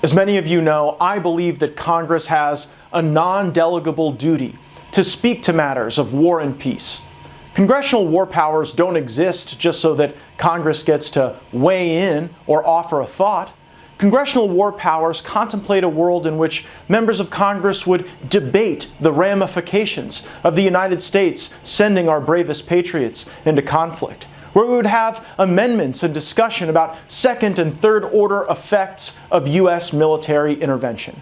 As many of you know, I believe that Congress has a non-delegable duty to speak to matters of war and peace. Congressional war powers don't exist just so that Congress gets to weigh in or offer a thought. Congressional war powers contemplate a world in which members of Congress would debate the ramifications of the United States sending our bravest patriots into conflict, where we would have amendments and discussion about second and third order effects of U.S. military intervention.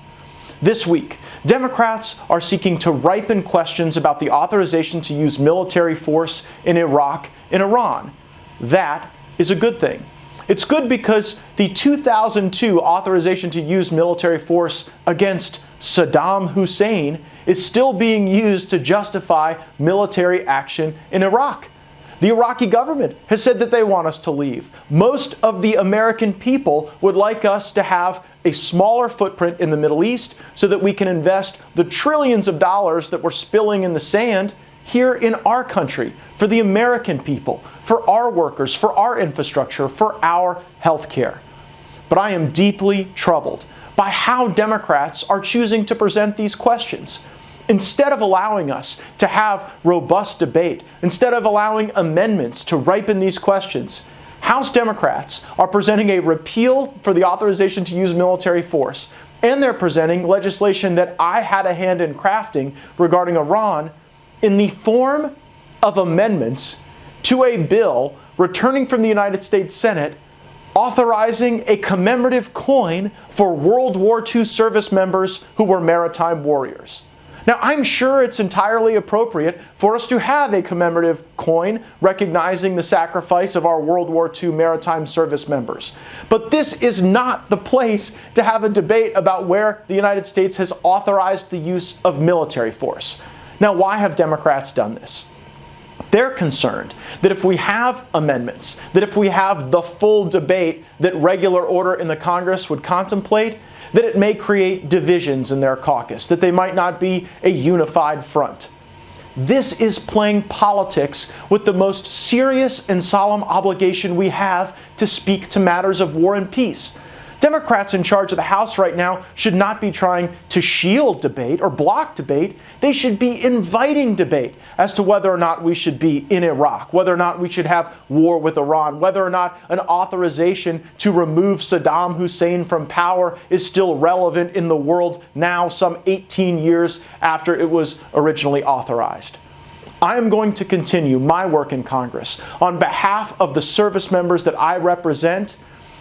This week, Democrats are seeking to ripen questions about the authorization to use military force in Iraq and Iran. That is a good thing. It's good because the 2002 authorization to use military force against Saddam Hussein is still being used to justify military action in Iraq. The Iraqi government has said that they want us to leave. Most of the American people would like us to have a smaller footprint in the Middle East so that we can invest the trillions of dollars that we're spilling in the sand here in our country, for the American people, for our workers, for our infrastructure, for our health care. But I am deeply troubled by how Democrats are choosing to present these questions. Instead of allowing us to have robust debate, instead of allowing amendments to ripen these questions, House Democrats are presenting a repeal for the authorization to use military force, and they're presenting legislation that I had a hand in crafting regarding Iran in the form of amendments to a bill returning from the United States Senate authorizing a commemorative coin for World War II service members who were maritime warriors. Now, I'm sure it's entirely appropriate for us to have a commemorative coin recognizing the sacrifice of our World War II maritime service members. But this is not the place to have a debate about where the United States has authorized the use of military force. Now, why have Democrats done this? They're concerned that if we have amendments, that if we have the full debate that regular order in the Congress would contemplate, that it may create divisions in their caucus, that they might not be a unified front. This is playing politics with the most serious and solemn obligation we have to speak to matters of war and peace. Democrats in charge of the House right now should not be trying to shield debate or block debate. They should be inviting debate as to whether or not we should be in Iraq, whether or not we should have war with Iran, whether or not an authorization to remove Saddam Hussein from power is still relevant in the world now, some 18 years after it was originally authorized. I am going to continue my work in Congress on behalf of the service members that I represent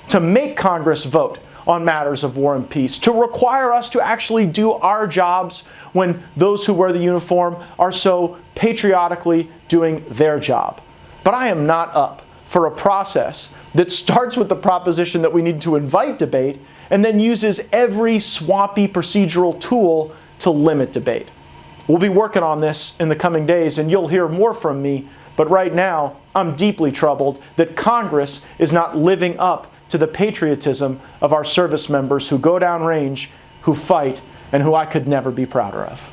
to make Congress vote on matters of war and peace, to require us to actually do our jobs when those who wear the uniform are so patriotically doing their job. But I am not up for a process that starts with the proposition that we need to invite debate and then uses every swampy procedural tool to limit debate. We'll be working on this in the coming days, and you'll hear more from me. But right now, I'm deeply troubled that Congress is not living up to the patriotism of our service members who go downrange, who fight, and who I could never be prouder of.